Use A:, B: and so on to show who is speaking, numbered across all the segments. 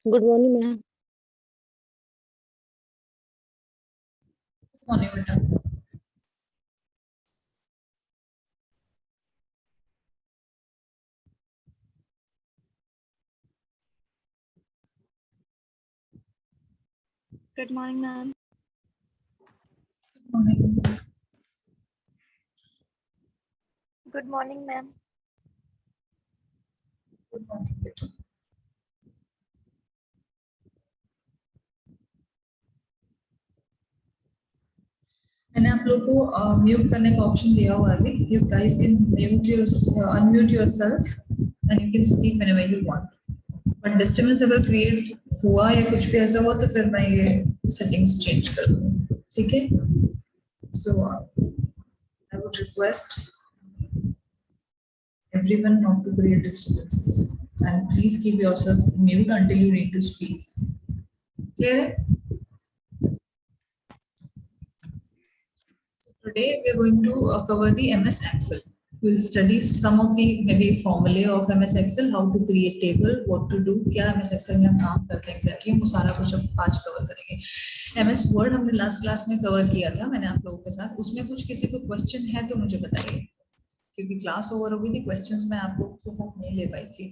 A: Good morning ma'am.
B: Morning बेटा।
A: Good morning ma'am.
B: Morning.
C: Good morning ma'am.
B: Good morning बेटा। मैंने आप लोगों को म्यूट करने का ऑप्शन दिया हुआ है अभी। You guys can mute unmute yourself and you can speak whenever you want. But disturbance अगर क्रिएट हुआ या कुछ भी ऐसा हुआ तो फिर मैं ये सेटिंग्स चेंज कर दूंगी, ठीक है? So I would request everyone not to create disturbances and please keep yourself mute until you need to speak. Clear है? Today we are going to cover the MS Excel. We'll study some of the maybe formulae of MS Excel, how to create table, what to do, क्या MS Excel में हम काम करते हैं exactly, वो सारा कुछ अब आज कवर करेंगे। MS Word हमने लास्ट क्लास में कवर किया था मैंने आप लोगों के साथ। उसमें कुछ किसी को क्वेश्चन है तो मुझे बताइए, क्योंकि क्लास ओवर हो गई थी, क्वेश्चंस मैं आप लोगों के साथ नहीं ले पाई थी।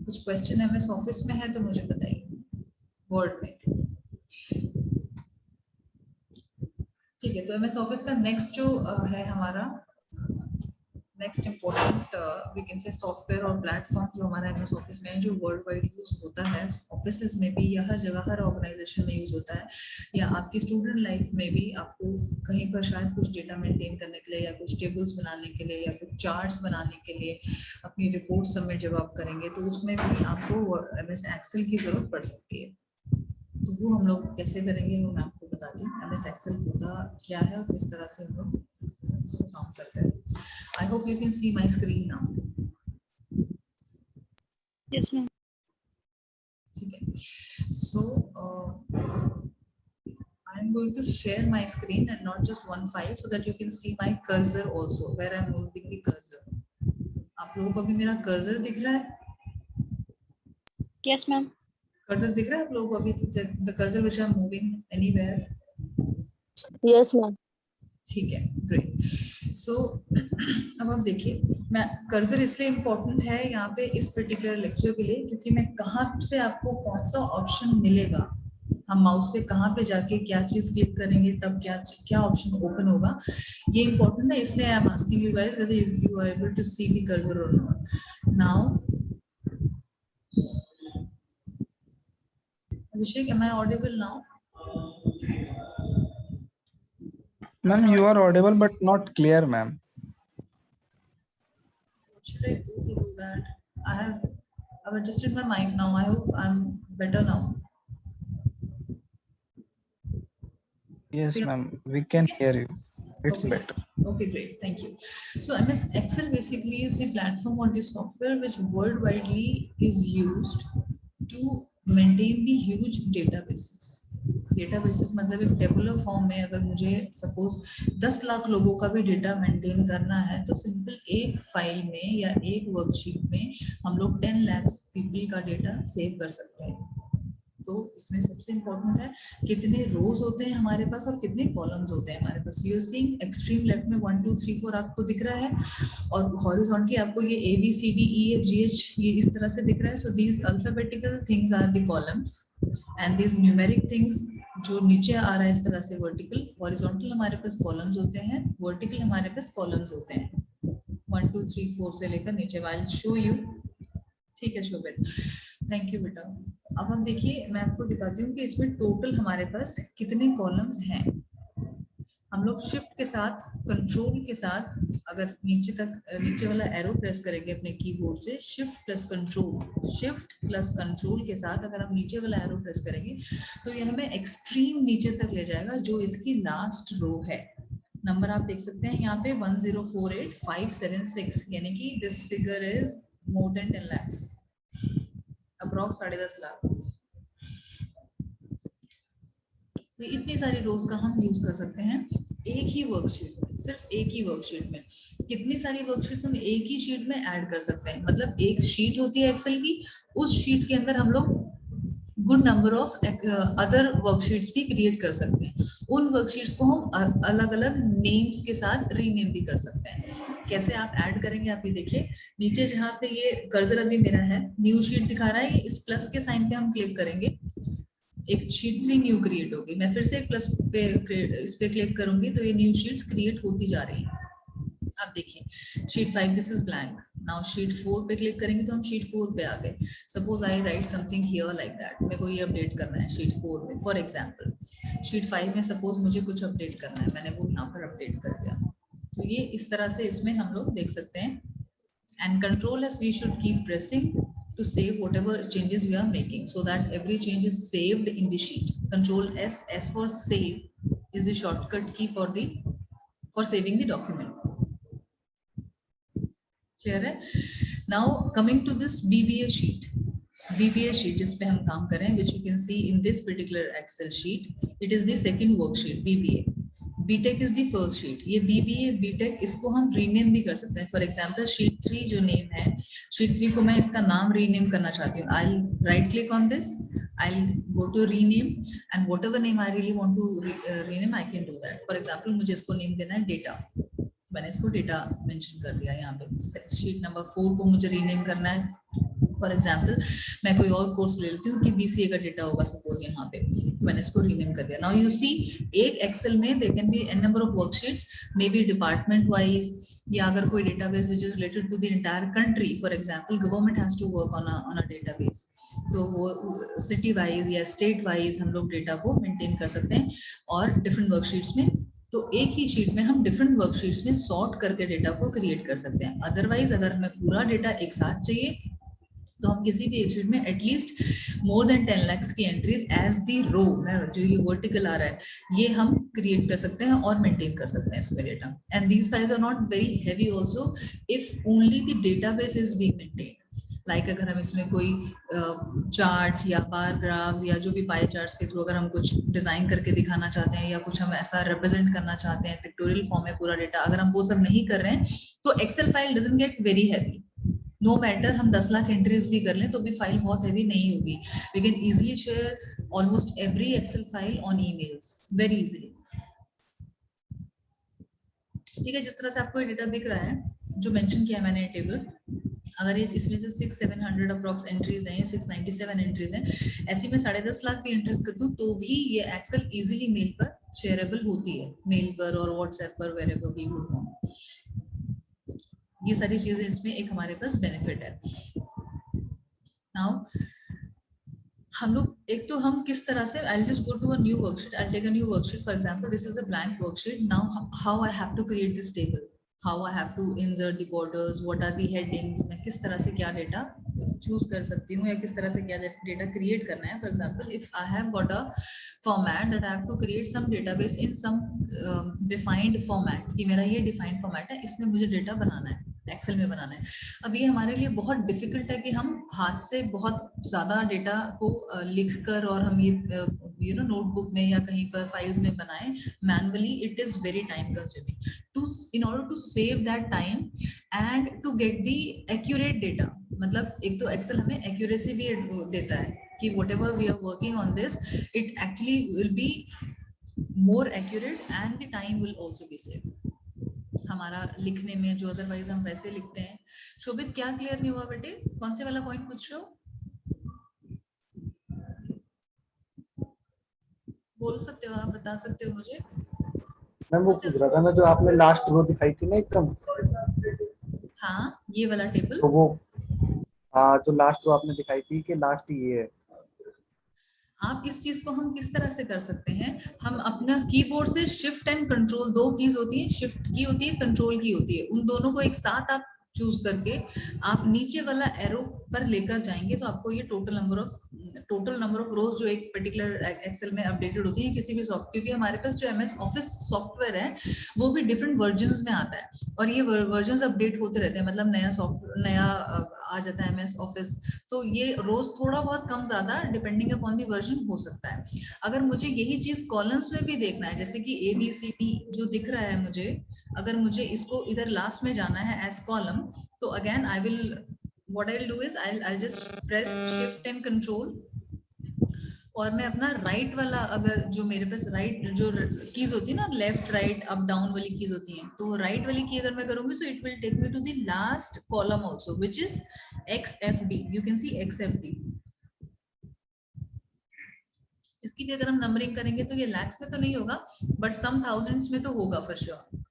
B: कुछ क्वेश्चन MS ऑफिस में है तो मुझे बताइए, वर्ड में। ठीक है, तो MS ऑफिस का नेक्स्ट जो है हमारा next important we can say software और प्लेटफॉर्म जो हमारा MS ऑफिस में है, जो वर्ल्ड वाइड यूज होता है ऑफिस में भी या हर जगह हर ऑर्गेनाइजेशन में यूज होता है, या आपकी स्टूडेंट लाइफ में भी आपको कहीं पर शायद कुछ डेटा मेंटेन करने के लिए या कुछ टेबल्स बनाने के लिए या कुछ चार्ट्स बनाने के लिए अपनी रिपोर्ट सबमिट जब आप करेंगे तो उसमें भी आपको MS एक्सेल की जरूरत पड़ सकती है। तो वो हम लोग कैसे करेंगे वो मैं आपको बताती हूँ। MS एक्सेल होता क्या है और किस तरह से हम लोग इसको काम करते हैं। I hope you can see my screen now.
A: Yes ma'am.
B: ठीक है, so I am going to share my screen and not just one file so that you can see my cursor also where I am moving the cursor. आप लोगों को अभी मेरा cursor दिख रहा है?
A: Yes ma'am.
B: कर्सर दिख रहा है आप लोगों को अभी? The cursor which I am moving anywhere?
A: Yes ma'am.
B: ठीक है, ग्रेट। सो अब आप देखिए, मैं कर्सर इसलिए इम्पोर्टेंट है यहाँ पे इस पर्टिकुलर लेक्चर के लिए क्योंकि मैं कहाँ से आपको कौन सा ऑप्शन मिलेगा, हम माउस से कहाँ पे जाके क्या चीज क्लिक करेंगे तब क्या क्या ऑप्शन ओपन होगा, ये इम्पोर्टेंट है। इसलिए I am asking you guys whether you are able to see the cursor और not. Now Abhishek, am I audible now?
D: Ma'am, you are audible but not clear, ma'am.
B: What should I do to do that? I've adjusted my mic now. I hope I'm better now.
D: Yes, ma'am, we can hear you. It's
B: Okay.
D: better.
B: Okay, great. Thank you. So MS Excel basically is the platform or the software which worldwidely is used to maintain the huge databases. Databases मतलब एक tabular form में अगर मुझे suppose 10 lakh लोगों का भी data maintain करना है तो सिंपल एक फाइल में या एक वर्कशीट में हम लोग 10 लाख पीपल का डेटा सेव कर सकते हैं। तो इसमें सबसे इम्पोर्टेंट है कितने रोज होते हैं हमारे पास और कितने कॉलम्स होते हैं हमारे पास। यू सीइंग एक्सट्रीम लेफ्ट में 1 2 3 4 आपको दिख रहा है और हॉरिजॉन्टली आपको ये ABCDEFGH ये इस तरह से दिख रहा है। So these alphabetical things are the columns and these numeric things जो नीचे आ रहा है इस तरह से वर्टिकल। हॉरिजॉन्टल हमारे पास कॉलम्स होते हैं, वर्टिकल हमारे पास कॉलम्स होते हैं 1 2 3 4 से लेकर नीचे। I will show you. ठीक है शोभित, थैंक यू बेटा। अब हम देखिए, मैं आपको दिखाती हूँ कि इसमें टोटल हमारे पास कितने कॉलम्स हैं। हम लोग शिफ्ट के साथ कंट्रोल के साथ अगर नीचे तक नीचे वाला एरो प्रेस करेंगे अपने कीबोर्ड से, शिफ्ट प्लस कंट्रोल के साथ अगर हम नीचे वाला एरो प्रेस करेंगे तो ये हमें एक्सट्रीम नीचे तक ले जाएगा जो इसकी लास्ट रो है। नंबर आप देख सकते हैं यहाँ पे 1048576 यानी कि this figure is more than 10 lakhs, approx 10.5 lakh. तो इतनी सारी रोज का हम यूज कर सकते हैं एक ही वर्कशीट में। सिर्फ एक ही वर्कशीट में। कितनी सारी वर्कशीट्स हम एक ही शीट में ऐड कर सकते हैं, मतलब एक शीट होती है एक्सेल की, उस शीट के अंदर हम लोग good number of other worksheets भी क्रिएट कर सकते हैं। उन वर्कशीट्स को हम अलग अलग नेम्स के साथ रीनेम भी कर सकते हैं। कैसे आप ऐड करेंगे आप ये देखिए, नीचे जहाँ पे ये कर्सर अभी मेरा है, न्यू शीट दिखा रहा है, इस प्लस के साइन पे हम क्लिक करेंगे, एक शीट 3 न्यू क्रिएट होगी। मैं फिर से एक प्लस पे इस पे क्लिक करूंगी तो ये न्यू शीट्स क्रिएट होती जा रही हैं। आप देखिए sheet 5 this is blank, now sheet 4 पे क्लिक करेंगे तो हम शीट 4 पे आ गए। Suppose I right something here like that, मेरे को ये अपडेट करना है शीट 4 में फॉर एग्जांपल। शीट 5 में सपोज मुझे कुछ अपडेट करना है, मैंने वो यहाँ पर अपडेट कर दिया। तो ये इस तरह से इसमें हम लोग देख सकते हैं। And control S V should keep pressing to save whatever changes we are making so that every change is saved in the sheet. Control S for save is the shortcut key for saving the document. Clear है? Now coming to this BBA sheet. BBA sheet जिस पे हम काम कर रहे हैं, which you can see in this particular Excel sheet, it is the second worksheet BBA. BTech is the first sheet. ये BBA BTech इसको हम रीनेम भी कर सकते हैं। फॉर एग्जांपल शीट 3 जो नेम है, शीट 3 को मैं इसका नाम रीनेम करना चाहती हूँ। I right click on this, I go to rename and whatever name I really want to rename I can do that. For example मुझे इसको नेम देना है डेटा, मैंने इसको डेटा मेंशन कर दिया यहाँ पे। शीट नंबर 4 को मुझे रीनेम करना है, फॉर एग्जाम्पल मैं कोई और कोर्स ले लेती हूँ कि बीसीए का डेटा होगा सपोज यहाँ पे, तो मैंने इसको रीनेम कर दिया। नाउ यू सी एक एक्सेल में there can be an number of worksheets, may be department wise, या अगर कोई database which is related to the entire country, for example government has to work on a database, तो वो city wise या state wise हम लोग data को maintain कर सकते हैं और डिफरेंट वर्कशीट्स में। तो एक ही शीट में हम डिफरेंट वर्कशीट्स में सॉर्ट करके डेटा को क्रिएट कर सकते हैं। अदरवाइज अगर हमें पूरा डेटा एक साथ चाहिए तो हम किसी भी एक शीट में एटलीस्ट मोर देन 10 lakhs की एंट्रीज एज दी रो, जो ये वर्टिकल आ रहा है, ये हम क्रिएट कर सकते हैं और मेंटेन कर सकते हैं इसमें data. And these files are not very heavy also if only the database is being maintained. Like अगर हम इसमें कोई चार्ट्स या बार ग्राफ्स या जो भी पाई चार्ट्स के थ्रू अगर हम कुछ डिजाइन करके दिखाना चाहते हैं या कुछ हम ऐसा रिप्रेजेंट करना चाहते हैं पिक्टोरियल फॉर्म में पूरा डेटा, अगर हम वो सब नहीं कर रहे हैं तो Excel file doesn't get very heavy. No matter हम 10 लाख एंट्रीज भी कर लें तो भी फाइल बहुत हैवी नहीं होगी। We can easily share almost every Excel file on emails very easily. ठीक है, जिस तरह से आपको ये डेटा दिख रहा है जो मेंशन किया मैंने टेबल, अगर ये इसमें से 600-700 अप्रॉक्स एंट्रीज हैं, 697 एंट्रीज हैं, ऐसी मैं 10.5 लाख भी एंट्रीज कर दूं तो भी ये एक्सेल इजीली मेल पर शेयरेबल होती है, मेल पर और व्हाट्सएप पर, वेरेवर वी वुड वांट। ये सारी चीजें इसमें एक हमारे पास बेनिफिट है। नाउ हम लोग एक तो हम किस तरह से, I just go to a new worksheet, I take a new worksheet, for example this is a blank worksheet. Now how I have to create this table, how I have to insert the borders, what are the headings, मैं किस तरह से क्या data choose कर सकती हूँ या किस तरह से क्या डेटा क्रिएट करना है। For example if I have got a format that I have to create some database in some defined format, कि मेरा ये डिफाइंड फॉर्मेट है, इसमें मुझे डेटा बनाना है, एक्सेल में बनाना है। अब ये हमारे लिए बहुत डिफिकल्ट है कि हम हाथ से बहुत ज्यादा डेटा को लिखकर और हम ये नोटबुक में या कहीं पर फाइल्स में बनाएं manually, it is very time consuming. in order to save that time and to get the accurate data, मतलब एक तो एक्सेल हमें एक्यूरेसी भी देता है कि whatever we are working on this, it actually will be more accurate and the time will also be saved हमारा लिखने में, जो अदरवाइज हम वैसे लिखते हैं। शोभित क्या क्लियर नहीं हुआ बेटे, कौन से वाला पॉइंट पूछ रहे हो? बोल सकते हो आप, बता सकते हो मुझे?
D: मैम वो पूछ रहा था ना, जो आपने लास्ट रो दिखाई थी ना एकदम,
B: हाँ ये वाला टेबल,
D: तो वो हाँ जो लास्ट रो आपने दिखाई थी कि लास्ट ये है।
B: आप इस चीज को हम किस तरह से कर सकते हैं, हम अपना कीबोर्ड से शिफ्ट एंड कंट्रोल, दो कीज होती है, शिफ्ट की होती है, कंट्रोल की होती है, उन दोनों को एक साथ आप चूज करके आप नीचे वाला एरो पर लेकर जाएंगे तो आपको ये टोटल नंबर ऑफ रोज जो एक पर्टिकुलर एक्सेल में अपडेटेड होती है किसी भी सॉफ्ट, क्योंकि हमारे पास जो MS ऑफिस सॉफ्टवेयर है वो भी डिफरेंट वर्जन्स में आता है और ये वर्जन्स अपडेट होते रहते हैं, मतलब नया आ जाता है MS ऑफिस, तो ये रोज थोड़ा बहुत कम ज्यादा डिपेंडिंग अपॉन दी वर्जन हो सकता है। अगर मुझे यही चीज कॉलम्स में भी देखना है, जैसे कि ABCD जो दिख रहा है मुझे, अगर मुझे इसको इधर लास्ट में जाना है एज कॉलम, तो again I will what I will do is I just press shift and control, और मैं अपना राइट वाला, अगर जो मेरे पास राइट जो कीज होती है ना, लेफ्ट राइट अप डाउन वाली कीज होती हैं, तो राइट वाली की अगर मैं करूंगी so it will take me to the last column also which is XFD. You can see XFD. इसकी भी अगर हम नंबरिंग करेंगे तो ये लैक्स में तो नहीं होगा, बट सम थाउजेंड्स में तो होगा फॉर श्योर,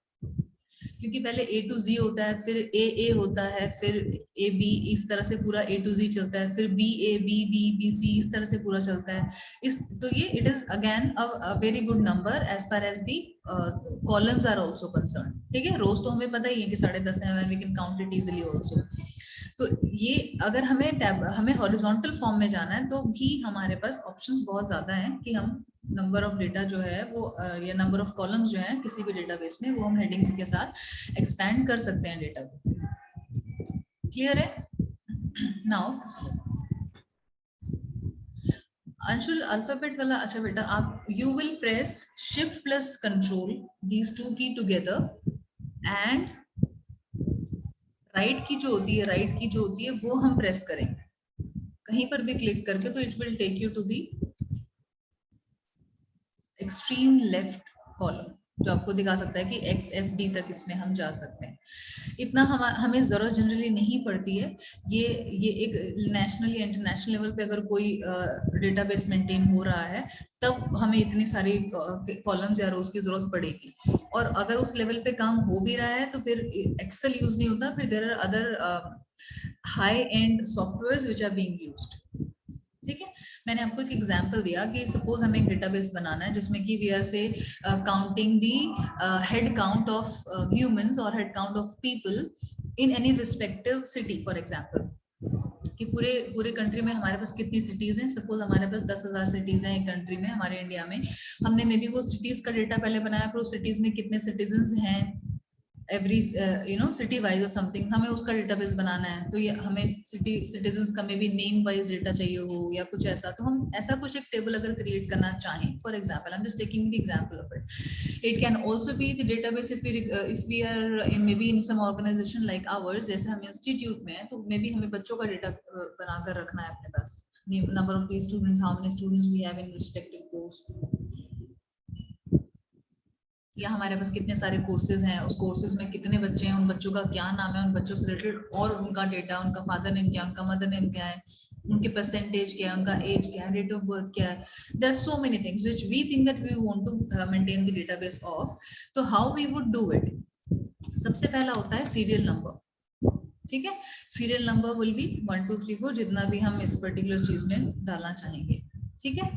B: क्योंकि पहले A to Z होता है, फिर AA होता है, फिर AB, इस तरह से पूरा A to Z चलता है, फिर BA, BB, BC, इस तरह से पूरा चलता है. इस तो ये it is again a very good number as far as the columns are also concern. ठीक है, रोज तो हमें पता ही है कि 10.5 है, we can count it easily also. तो ये अगर हमें हॉरिजॉन्टल फॉर्म में जाना है तो भी हमारे पास ऑप्शंस बहुत ज्यादा हैं कि हम नंबर ऑफ डेटा जो है वो या नंबर ऑफ कॉलम्स जो है किसी भी डेटाबेस में, वो हम हेडिंग्स के साथ एक्सपैंड कर सकते हैं डेटा को. क्लियर है? नाउ अंशुल अल्फाबेट वाला, अच्छा बेटा आप you will press shift plus control, these two की टुगेदर, एंड राइट की जो होती है वो हम प्रेस करेंगे. कहीं पर भी क्लिक करके तो it will take you to the extreme left column, जो आपको दिखा सकता है कि XFD तक इसमें हम जा सकते हैं. इतना हमें जरूरत जनरली नहीं पड़ती है. ये एक नेशनल या इंटरनेशनल लेवल पे अगर कोई डेटाबेस मेंटेन हो रहा है तब हमें इतनी सारी कॉलम्स या रोज की जरूरत पड़ेगी. और अगर उस लेवल पे काम हो भी रहा है तो फिर एक्सेल यूज नहीं होता, फिर there are other high end softwares which are being used. ठीक है, मैंने आपको एक एग्जांपल दिया कि सपोज हमें एक डेटाबेस बनाना है जिसमें कि we are say counting the head count of humans और head count of people in any respective city. For example कि पूरे कंट्री में हमारे पास कितनी सिटीज हैं. सपोज हमारे पास 10,000 सिटीज हैं एक कंट्री में, हमारे इंडिया में. हमने मे बी वो सिटीज का डेटा पहले बनाया, फिर उस सिटीज में कितने सिटीजन्स हैं एवरी सिटी वाइज और समथिंग, हमें उसका डेटाबेस बनाना है. तो ये हमें सिटीजन्स का may be name wise data चाहिए हो या कुछ ऐसा, तो हम ऐसा कुछ एक टेबल अगर क्रिएट करना चाहें, for example I am just taking the example of it. It can also be the database if we are in may be in some organisation like ours, जैसे हम इंस्टीट्यूट में हैं तो मे बी हमें बच्चों का डेटा बनाकर रखना है अपने पास. Number of the students, how many students we have in respective course, या हमारे पास कितने सारे कोर्सेज हैं, उस कोर्सेज में कितने बच्चे हैं, उन बच्चों का क्या नाम है, उन बच्चों से रिलेटेड और उनका डेटा, उनका फादर नेम क्या है, उनका मदर नेम क्या है, उनके परसेंटेज क्या है, उनका एज क्या है, डेट ऑफ बर्थ क्या है. There are so many things which we think that we want to maintain the database of. तो how we would do it? सबसे पहला होता है सीरियल नंबर. ठीक है, सीरियल नंबर विल बी 1 2 3 4, जितना भी हम इस पर्टिकुलर चीज में डालना चाहेंगे. ठीक है,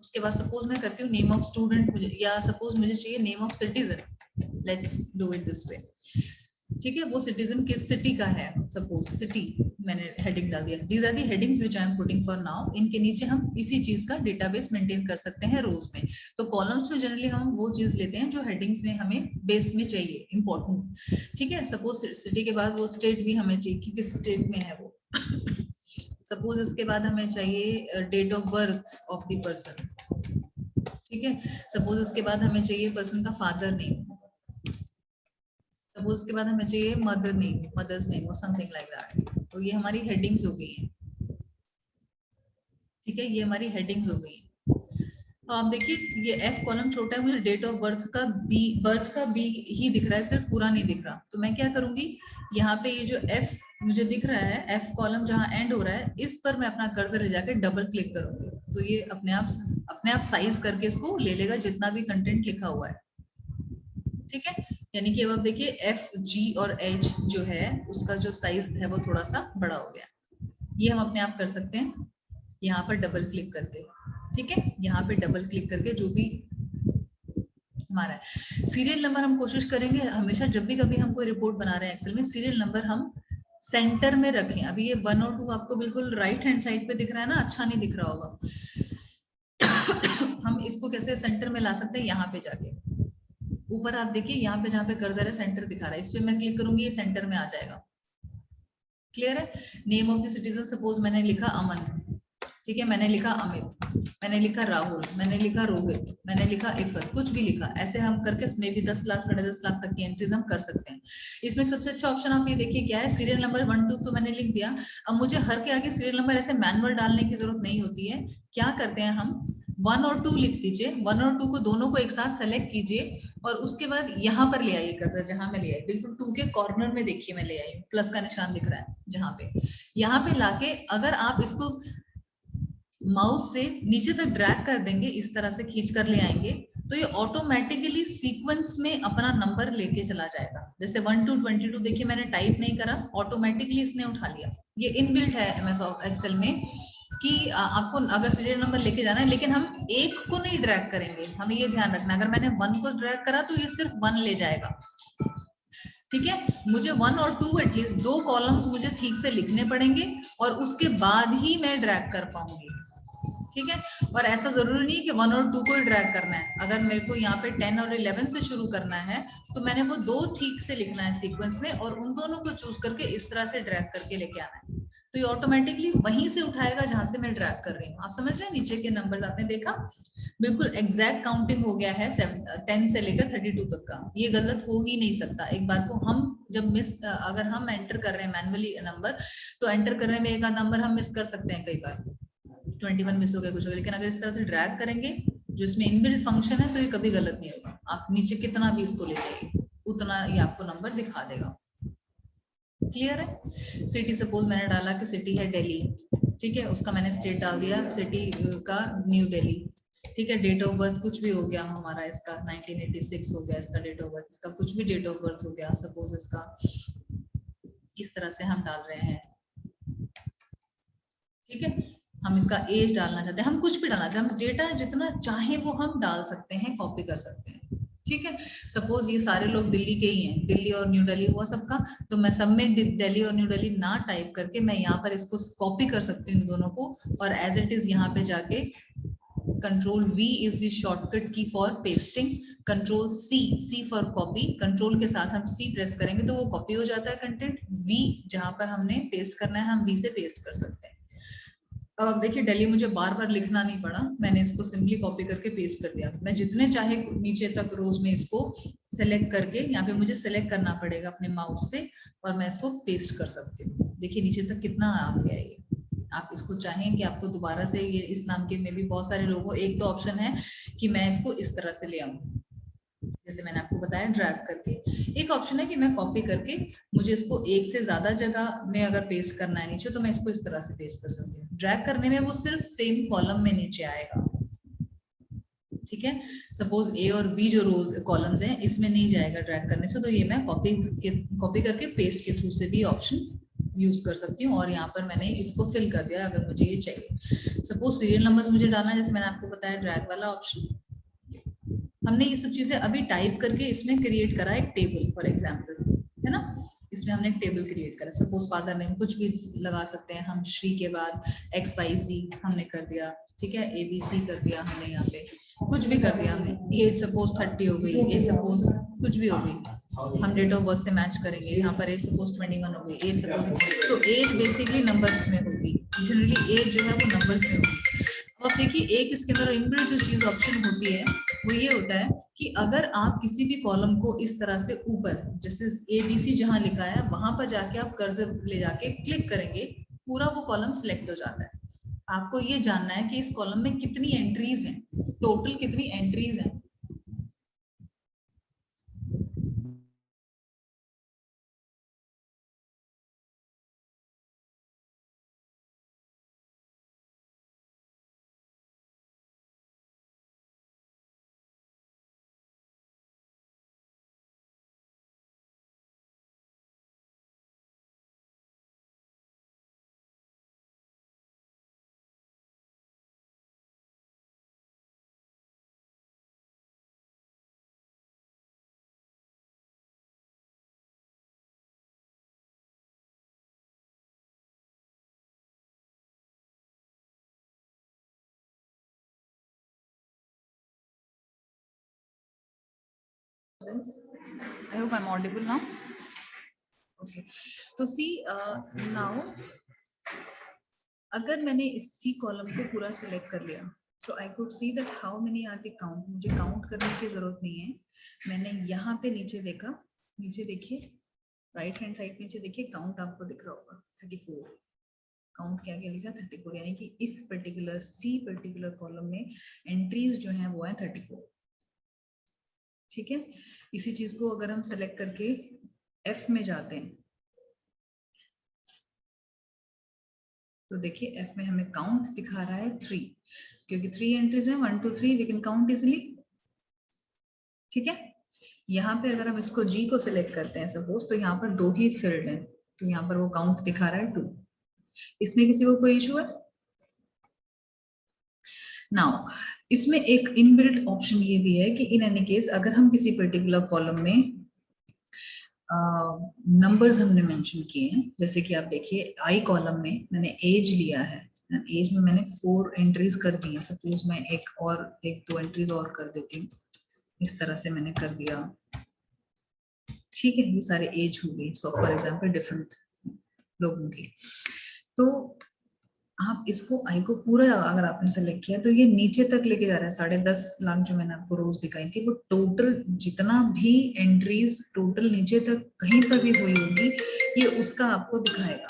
B: उसके बाद सपोज मैं करती हूँ नेम ऑफ स्टूडेंट, या सपोज मुझे चाहिए name of citizen. Let's do it this way. ठीक है, वो सिटीजन किस सिटी का है, सपोज सिटी मैंने हेडिंग डाल दिया. These are the headings which I am putting for now. इनके नीचे हम इसी चीज का डेटाबेस मेंटेन कर सकते हैं रोज में. तो कॉलम्स में जनरली हम वो चीज लेते हैं जो हेडिंग्स में हमें बेस में चाहिए, इंपॉर्टेंट. ठीक है, सपोज सिटी के बाद वो स्टेट भी हमें चाहिए कि किस स्टेट में है वो. सपोज इसके बाद हमें चाहिए date of birth of the person. ठीक है, सपोज इसके बाद हमें चाहिए पर्सन का फादर नेम. सपोज इसके बाद हमें चाहिए मदर नेम, मदर्स नेम और समथिंग लाइक दैट. तो ये हमारी हेडिंग्स हो गई हैं. ठीक है, ये हमारी हेडिंग्स हो गई हैं. तो आप देखिए ये F कॉलम छोटा है, मुझे डेट ऑफ बर्थ का B ही दिख रहा है, सिर्फ पूरा नहीं दिख रहा. तो मैं क्या करूंगी, यहाँ पे ये जो F मुझे दिख रहा है, F कॉलम जहाँ एंड हो रहा है, इस पर मैं अपना कर्सर ले जाकर डबल क्लिक करूंगी. तो ये अपने आप साइज करके इसको ले लेगा जितना भी कंटेंट लिखा हुआ है. ठीक है, यानी कि अब आप देखिए F, G और H जो है उसका जो साइज है वो थोड़ा सा बड़ा हो गया. ये हम अपने आप कर सकते हैं यहाँ पर डबल क्लिक करके. ठीक है, यहाँ पे डबल क्लिक करके जो भी हमारा है. सीरियल नंबर हम कोशिश करेंगे हमेशा जब भी कभी हम कोई रिपोर्ट बना रहे हैं एक्सेल में, सीरियल नंबर हम सेंटर में रखें. अभी ये 1 और 2 आपको बिल्कुल राइट हैंड साइड पे दिख रहा है ना, अच्छा नहीं दिख रहा होगा. हम इसको कैसे सेंटर में ला सकते हैं, यहाँ पे जाके ऊपर आप देखिए, यहाँ पे जहाँ पे कर्सर है सेंटर दिखा रहा है, इस पे मैं क्लिक करूंगी, ये सेंटर में आ जाएगा. क्लियर है? Name of the citizen suppose मैंने लिखा अमन. ठीक है, मैंने लिखा अमित, मैंने लिखा राहुल, मैंने लिखा रोहित, मैंने लिखा इफत, कुछ भी लिखा, ऐसे हम करके इसमें भी 10 लाख 10.5 लाख तक की एंट्रीज हम कर सकते हैं। इसमें सबसे अच्छा ऑप्शन आप ये देखिए क्या है, सीरियल नंबर 1 2 तो मैंने लिख दिया। अब मुझे हर के आगे सीरियल नंबर ऐसे मैनुअल डालने की जरूरत नहीं होती है। क्या करते हैं हम, 1 और 2 लिख दीजिए, 1 और 2 को दोनों को एक साथ सेलेक्ट कीजिए और उसके बाद यहाँ पर ले आइए कर्सर, जहां मैं ले आई बिल्कुल 2 के कॉर्नर में देखिए मैं ले आई हूँ, प्लस का निशान दिख रहा है जहां पे, यहाँ पे लाके अगर आप इसको माउस से नीचे तक ड्रैग कर देंगे, इस तरह से खींच कर ले आएंगे, तो ये ऑटोमेटिकली सीक्वेंस में अपना नंबर लेके चला जाएगा। जैसे 1 to 22 देखिए मैंने टाइप नहीं करा, ऑटोमेटिकली इसने उठा लिया। ये इनबिल्ट है MS एक्सेल में कि आपको अगर सीरियल नंबर लेके जाना है, लेकिन हम एक को नहीं ड्रैग करेंगे, हमें ये ध्यान रखना, अगर मैंने 1 को ड्रैग करा तो ये सिर्फ 1 ले जाएगा। ठीक है, मुझे 1 और 2 एटलीस्ट 2 कॉलम्स मुझे ठीक से लिखने पड़ेंगे और उसके बाद ही मैं ड्रैग कर पाऊंगी। ठीक है, और ऐसा जरूरी नहीं है कि 1 और 2 को ही ड्रैग करना है। अगर मेरे को यहाँ पे 10 और 11 से शुरू करना है तो मैंने वो 2 ठीक से लिखना है सीक्वेंस में और उन दोनों को चूज करके इस तरह से ड्रैग करके लेके आना है, तो ये ऑटोमेटिकली वहीं से उठाएगा जहां से मैं ड्रैग कर रही हूँ। आप समझ रहे हैं, नीचे के नंबर आपने देखा बिल्कुल एग्जैक्ट काउंटिंग हो गया है 10 से लेकर 32 तक का, ये गलत हो ही नहीं सकता। एक बार को हम जब अगर हम एंटर कर रहे हैं मैनुअली नंबर, तो एंटर करने में एक आध नंबर हम मिस कर सकते हैं, कई बार 21 मिस हो गया, कुछ हो गया, लेकिन अगर इस तरह से ड्रैग करेंगे जो इसमें इनबिल्ट फंक्शन है, तो ये कभी गलत नहीं होगा। आप नीचे कितना भी इसको ले जाइए उतना ये आपको नंबर दिखा देगा। क्लियर है। सिटी सपोज मैंने डाला कि सिटी है दिल्ली, ठीक है, उसका मैंने स्टेट डाल दिया सिटी का न्यू दिल्ली, ठीक है। डेट ऑफ बर्थ कुछ भी हो गया हमारा, इसका 1986 हो गया इसका डेट ऑफ बर्थ, इसका कुछ भी डेट ऑफ बर्थ हो गया सपोज, इसका इस तरह से हम डाल रहे हैं। ठीक है, हम इसका एज डालना चाहते हैं, हम कुछ भी डालना चाहते हैं, हम डेटा जितना चाहे वो हम डाल सकते हैं, कॉपी कर सकते हैं। ठीक है, सपोज ये सारे लोग दिल्ली के ही हैं, दिल्ली और न्यू दिल्ली हुआ सबका, तो मैं सब में दिल्ली और न्यू दिल्ली ना टाइप करके मैं यहाँ पर इसको कॉपी कर सकती हूँ इन दोनों को, और एज इट इज यहाँ पे जाके control V is the shortcut की for pasting, control C for copy, control के साथ हम C प्रेस करेंगे तो वो कॉपी हो जाता है कंटेंट, V जहां पर हमने पेस्ट करना है हम V से पेस्ट कर सकते हैं। अब देखिए दिल्ली मुझे बार बार लिखना नहीं पड़ा, मैंने इसको सिंपली कॉपी करके पेस्ट कर दिया। मैं जितने चाहे नीचे तक रोज में इसको सेलेक्ट करके, यहाँ पे मुझे सेलेक्ट करना पड़ेगा अपने माउस से और मैं इसको पेस्ट कर सकती हूँ। देखिए नीचे तक कितना आ गया ये। आप इसको चाहें कि आपको दोबारा से ये इस नाम के में भी बहुत सारे लोगों, एक तो ऑप्शन है कि मैं इसको इस तरह से ले आऊं, जैसे मैंने आपको बताया ड्रैग करके। एक ऑप्शन है कि मैं कॉपी करके, मुझे इसको एक से ज्यादा जगह में अगर पेस्ट करना है नीचे, तो मैं इसको इस तरह से पेस्ट कर सकती हूँ। ड्रैग करने में वो सिर्फ सेम कॉलम में नीचे आएगा। ठीक है, सपोज ए और बी जो रोज कॉलम्स हैं इसमें नहीं जाएगा ड्रैग करने से, तो ये मैं कॉपी करके पेस्ट के थ्रू से भी ऑप्शन यूज कर सकती हूँ। और यहाँ पर मैंने इसको फिल कर दिया अगर मुझे ये चाहिए। सपोज सीरियल नंबर्स मुझे डालना है, जैसे मैंने आपको बताया ड्रैग वाला ऑप्शन, हमने ये सब चीजें अभी टाइप करके इसमें क्रिएट करा एक टेबल फॉर एग्जाम्पल, है ना। इसमें हमने एक टेबल क्रिएट करा, सपोज फादर नेम कुछ भी लगा सकते हैं हम, श्री के बाद XYZ हमने कर दिया, ठीक है, ABC कर दिया हमने, यहाँ पे कुछ भी कर दिया हमने, एज सपोज 30 हो गई, एज सपोज कुछ भी हो गई, हम डेट ऑफ बर्थ से मैच करेंगे। यहाँ पर एज सपोज 21 हो गई, एज सपोज, तो एज बेसिकली नंबर्स में होगी, जनरली एज जो है वो नंबर्स में होगी। अब आप देखिए एक इसके अंदर इनबिल्ट जो चीज ऑप्शन होती है वो ये होता है कि अगर आप किसी भी कॉलम को इस तरह से ऊपर, जैसे ABC जहां लिखा है वहां पर जाके आप कर्सर ले जाके क्लिक करेंगे, पूरा वो कॉलम सिलेक्ट हो जाता है। आपको ये जानना है कि इस कॉलम में कितनी एंट्रीज हैं, टोटल कितनी एंट्रीज हैं। I hope I'm audible now. Okay. So see now अगर मैंने इसी कॉलम को पूरा सिलेक्ट कर लिया, so I could see that how many are the count, मुझे काउंट करने की जरूरत नहीं है। मैंने यहाँ पे नीचे देखा, नीचे देखिए, राइट हैंड साइड नीचे देखिए, काउंट आपको दिख रहा होगा 34। काउंट क्या क्या लिखा, 34, यानी कि इस पर्टिकुलर कॉलम में एंट्रीज जो है वो है 34। ठीक है, इसी चीज को अगर हम सेलेक्ट करके एफ में जाते हैं तो देखिए एफ में हमें काउंट दिखा रहा है 3, क्योंकि 3 एंट्रीज हैं, 1 2 3, वी कैन काउंट इजिली। ठीक है, यहाँ पे अगर हम इसको जी को सिलेक्ट करते हैं सपोज, तो यहाँ पर 2 ही फील्ड हैं, तो यहाँ पर वो काउंट दिखा रहा है 2। इसमें किसी को कोई इशू है? नाउ इसमें एक इनबिल्ट ऑप्शन ये भी है कि इन एनी केस अगर हम किसी पर्टिकुलर कॉलम में नंबर्स हमने मेंशन किए हैं, जैसे कि आप देखिए आई कॉलम में मैंने एज लिया है, एज में मैंने 4 एंट्रीज कर दी है, सपोज मैं एक दो एंट्रीज और कर देती हूँ, इस तरह से मैंने कर दिया। ठीक है, ये सारे एज हो गई, सो फॉर एग्जांपल डिफरेंट लोगों की। तो आप इसको आई को पूरा अगर आपने सेलेक्ट किया तो ये नीचे तक लेके जा रहा है, 10.5 लाख जो मैंने आपको रोज दिखाई थी, वो टोटल जितना भी एंट्रीज टोटल नीचे तक कहीं पर भी हुई होगी, ये उसका आपको दिखाएगा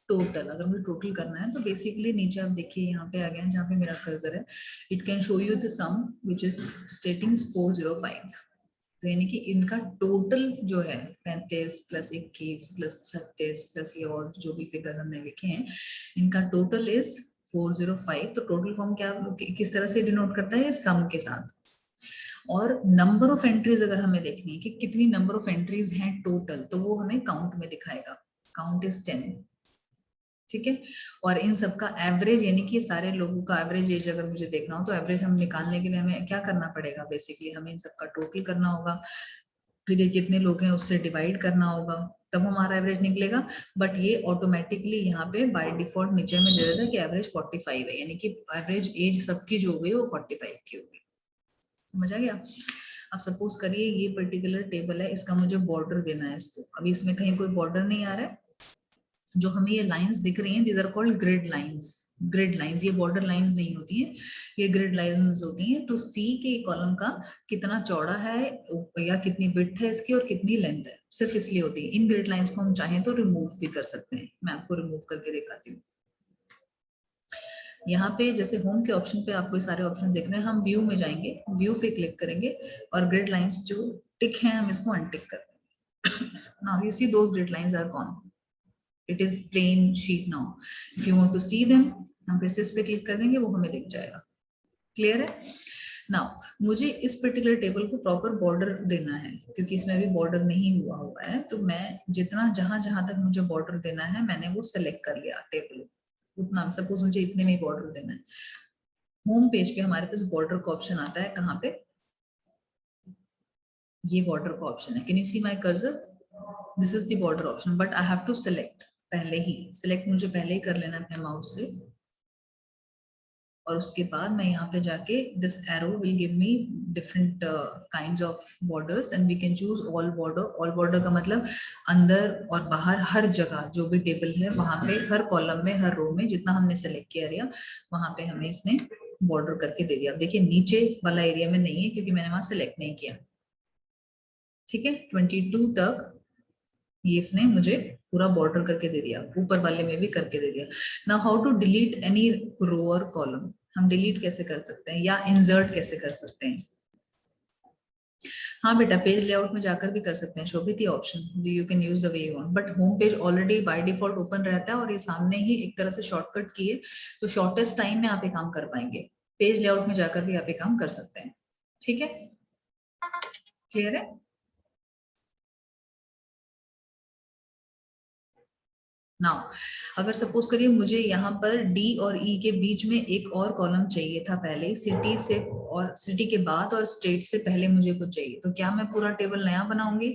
B: टोटल। अगर मुझे टोटल करना है तो बेसिकली नीचे आप देखिए, यहाँ पे आ गया जहाँ पे मेरा कर्सर है, it can show you the sum which is stating 405। तो यानी कि इनका टोटल जो है 35 प्लस 21 प्लस 36 प्लस ये और जो भी फिगर्स हमने लिखे हैं, इनका टोटल इज 405। तो टोटल को हम क्या किस तरह से डिनोट करता है, सम के साथ। और नंबर ऑफ एंट्रीज अगर हमें देखनी है कि कितनी नंबर ऑफ एंट्रीज हैं टोटल, तो वो हमें काउंट में दिखाएगा, काउंट इज 10। ठीक है, और इन सबका एवरेज, यानी कि सारे लोगों का एवरेज एज अगर मुझे देखना हो तो एवरेज हम निकालने के लिए हमें क्या करना पड़ेगा, बेसिकली हमें इन सबका टोटल करना होगा, फिर ये कितने लोग हैं उससे डिवाइड करना होगा, तब हमारा एवरेज निकलेगा। बट ये ऑटोमेटिकली यहाँ पे बाय डिफॉल्ट नीचे में दे देता है कि एवरेज 45 है, यानी कि एवरेज एज सबकी जो हो गई वो 45 की होगी। समझ आ गया? अब सपोज करिए ये पर्टिकुलर टेबल है, इसका मुझे बॉर्डर देना है इसको, अभी इसमें कहीं कोई बॉर्डर नहीं आ रहा है, जो हमें ये लाइंस दिख रही हैं, these are called grid lines. Grid lines, ये बॉर्डर लाइंस नहीं होती हैं, ये ग्रिड लाइंस होती हैं टू सी के कॉलम का कितना चौड़ा है या कितनी विड्थ है इसकी और कितनी लेंथ है, सिर्फ इसलिए होती है। इन ग्रिड लाइंस को हम चाहें तो रिमूव भी कर सकते हैं, मैं आपको रिमूव करके दिखाती हूँ। यहाँ पे जैसे होम के ऑप्शन पे आपको सारे ऑप्शन देख रहे हैं, हम व्यू में जाएंगे, व्यू पे क्लिक करेंगे और ग्रिड लाइंस जो टिक हैं हम इसको अनटिक कर देंगे। Now you see those grid lines are gone, it is plain sheet now. If you want to see them, हम फिर से इस पे क्लिक कर देंगे, वो हमें दिख जाएगा। क्लियर है? नाउ मुझे इस पर्टिकुलर टेबल को प्रॉपर बॉर्डर देना है, क्योंकि इसमें अभी बॉर्डर नहीं हुआ है, तो मैं जितना जहां जहां तक मुझे बॉर्डर देना है मैंने वो सेलेक्ट कर लिया टेबल, उतना सपोज मुझे इतने में बॉर्डर देना है। होम पेज पे हमारे पास बॉर्डर का ऑप्शन आता है, कहाँ पे? ये बॉर्डर का ऑप्शन है, can you see my cursor? This is the border option, but I have to select, पहले ही सिलेक्ट मुझे पहले ही कर लेना अपने माउस से, और उसके बाद मैं यहाँ पे जाके this arrow will give me different kinds of borders and we can choose all border. All border का मतलब अंदर और बाहर हर जगह जो भी टेबल है वहां पे, हर कॉलम में, हर रो में जितना हमने सेलेक्ट किया एरिया, वहां पे हमें इसने बॉर्डर करके दे दिया। देखिए नीचे वाला एरिया में नहीं है क्योंकि मैंने वहां सेलेक्ट नहीं किया। ठीक है, 22 तक ये इसने मुझे पूरा बॉर्डर करके दे दिया, ऊपर वाले में भी करके दे दिया। Now how to delete any row और कॉलम, हम डिलीट कैसे कर सकते हैं या इंसर्ट कैसे कर सकते हैं? हाँ बेटा, पेज लेआउट में जाकर भी कर सकते हैं, शोभित ही option, you can use the way you want, but home page already by default open रहता है और ये सामने ही एक तरह से शॉर्टकट की है, तो शॉर्टेस्ट टाइम में आप ये काम कर पाएंगे। पेज लेआउट में जाकर भी आप ये काम कर सकते हैं। ठीक है, क्लियर है? नाउ अगर सपोज करिए मुझे यहाँ पर डी और ई के बीच में एक और कॉलम चाहिए था, पहले सिटी से, और सिटी के बाद और स्टेट से पहले मुझे कुछ चाहिए, तो क्या मैं पूरा टेबल नया बनाऊंगी,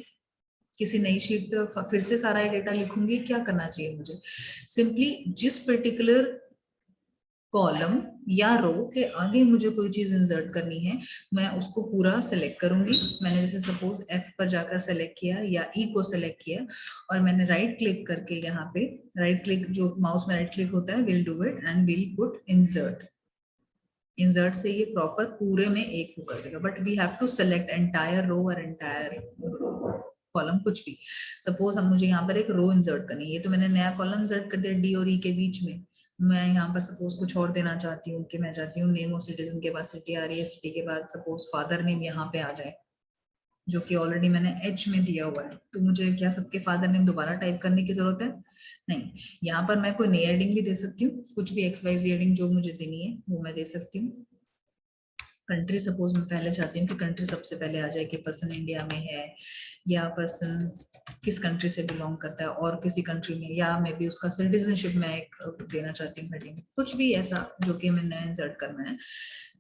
B: किसी नई शीट पे फिर से सारा डेटा लिखूंगी? क्या करना चाहिए मुझे? सिंपली जिस पर्टिकुलर कॉलम या रो के आगे मुझे कोई चीज इंसर्ट करनी है, मैं उसको पूरा सेलेक्ट करूंगी। मैंने जैसे सपोज F पर जाकर सेलेक्ट किया या E को सेलेक्ट किया और मैंने राइट क्लिक करके यहाँ पे राइट क्लिक, जो माउस में राइट क्लिक होता है, will do it and will put insert. Insert से ये प्रॉपर पूरे में एक को कर देगा, but we have to select entire row और एंटायर कॉलम, कुछ भी। सपोज हम मुझे यहाँ पर एक रो इंसर्ट करनी है, ये तो मैंने नया कॉलम इंसर्ट कर दिया D और E के बीच में। मैं यहाँ पर सपोज कुछ और देना चाहती हूँ कि मैं चाहती हूँ नेम ऑफ सिटीजन के बाद सिटी आ रही है, सिटी के बाद सपोज फादर नेम यहाँ पे आ जाए, जो कि ऑलरेडी मैंने H में दिया हुआ है। तो मुझे क्या सबके फादर नेम दोबारा टाइप करने की जरूरत है? नहीं। यहाँ पर मैं कोई नई हेडिंग भी दे सकती हूँ, कुछ भी XYZ हेडिंग जो मुझे देनी है वो मैं दे सकती हूँ। कंट्री सपोज मैं पहले चाहती हूँ कि कंट्री सबसे पहले आ जाए कि पर्सन इंडिया में है या पर्सन किस कंट्री से बिलोंग करता है और किसी कंट्री में, या मे बी उसका सिटीजनशिप मैं एक देना चाहती हूँ हेडिंग, कुछ भी ऐसा जो कि मैंने इंसर्ट करना है।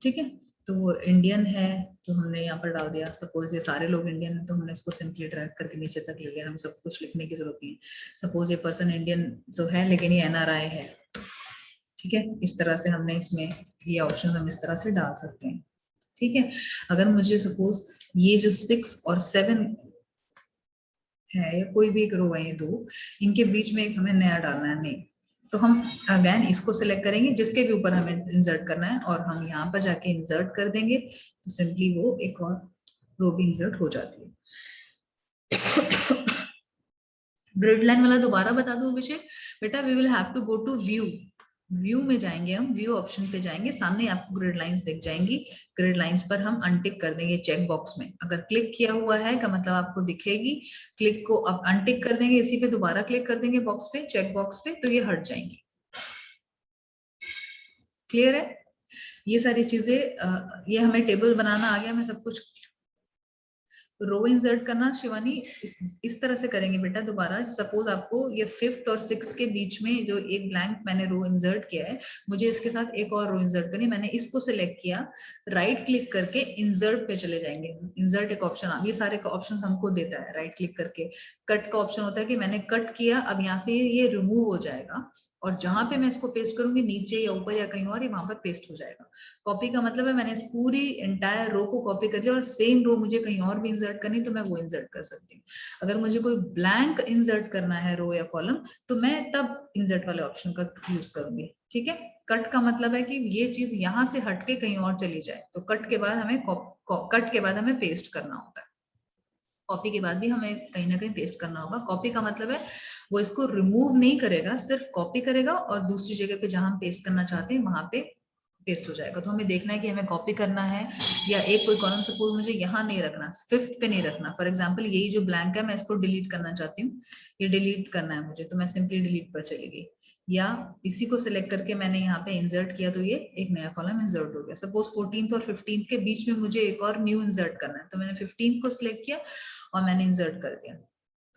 B: ठीक है, तो वो इंडियन है तो हमने यहाँ पर डाल दिया। सपोज ये सारे लोग इंडियन है तो हमने इसको सिंपली ड्रैग करके नीचे तक ले लिया, हमें सब कुछ लिखने की जरूरत नहीं है। सपोज ये पर्सन इंडियन तो है लेकिन ये NRI है। ठीक है, इस तरह से हमने इसमें ये ऑप्शन हम इस तरह से डाल सकते हैं। ठीक है, अगर मुझे सपोज ये जो 6 और 7 है या कोई भी एक रो है, ये दो, इनके बीच में एक हमें नया डालना है नेम, तो हम अगेन इसको सिलेक्ट करेंगे जिसके भी ऊपर हमें इंसर्ट करना है और हम यहाँ पर जाके इंसर्ट कर देंगे तो सिंपली वो एक और रो भी इंसर्ट हो जाती है। ग्रिड लाइन वाला दोबारा बता दूं विषय बेटा, we will have to go to view में जाएंगे, हम व्यू ऑप्शन पे जाएंगे, सामने आपको ग्रिड लाइंस दिख जाएंगी। ग्रिड लाइंस पर हम अनटिक कर देंगे चेक बॉक्स में, अगर क्लिक किया हुआ है का मतलब आपको दिखेगी, क्लिक को अब अनटिक कर देंगे, इसी पे दोबारा क्लिक कर देंगे बॉक्स पे, चेक बॉक्स पे, तो ये हट जाएंगी। क्लियर है? ये सारी चीजें ये हमें टेबल बनाना आ गया, मैं सब कुछ। रो इंसर्ट करना शिवानी इस तरह से करेंगे बेटा दोबारा। सपोज आपको ये 5th और 6th के बीच में जो एक ब्लैंक मैंने रो इंसर्ट किया है, मुझे इसके साथ एक और रो इंसर्ट करनी, मैंने इसको सिलेक्ट किया, राइट क्लिक करके इंसर्ट पे चले जाएंगे। इंसर्ट एक ऑप्शन, ये सारे ऑप्शन हमको देता है राइट क्लिक करके। कट का ऑप्शन होता है कि मैंने कट किया, अब यहाँ से ये रिमूव हो जाएगा और जहां पे मैं इसको पेस्ट करूंगी नीचे या ऊपर या कहीं और, ये वहां पर पेस्ट हो जाएगा। कॉपी का मतलब है मैंने इस पूरी एंटायर रो को कॉपी कर लिया और सेम रो मुझे कहीं और भी इंसर्ट करनी तो मैं वो इंसर्ट कर सकती हूँ। अगर मुझे कोई ब्लैंक इंसर्ट करना है रो या कॉलम तो मैं तब इंसर्ट वाले ऑप्शन का यूज करूंगी। ठीक है, कट का मतलब है कि ये चीज यहाँ से हटके कहीं और चली जाए, तो कट के बाद हमें पेस्ट करना होता है। कॉपी के बाद भी हमें कहीं ना कहीं पेस्ट करना होगा। कॉपी का मतलब है वो इसको रिमूव नहीं करेगा, सिर्फ कॉपी करेगा और दूसरी जगह पे जहां हम पेस्ट करना चाहते हैं वहां पे पेस्ट हो जाएगा। तो हमें देखना है कि हमें कॉपी करना है या एक कोई कॉलम सपोज मुझे यहाँ नहीं रखना, 5th पे नहीं रखना, फॉर एग्जांपल यही जो ब्लैंक है मैं इसको डिलीट करना चाहती हूँ, ये डिलीट करना है मुझे, तो मैं सिंपली डिलीट पर चली गई, या इसी को सिलेक्ट करके मैंने यहाँ पे इंसर्ट किया तो ये एक नया कॉलम इंसर्ट हो गया। सपोज 14th और 15th के बीच में मुझे एक और न्यू इंसर्ट करना है, तो मैंने 15th को सिलेक्ट किया और मैंने इंसर्ट कर दिया,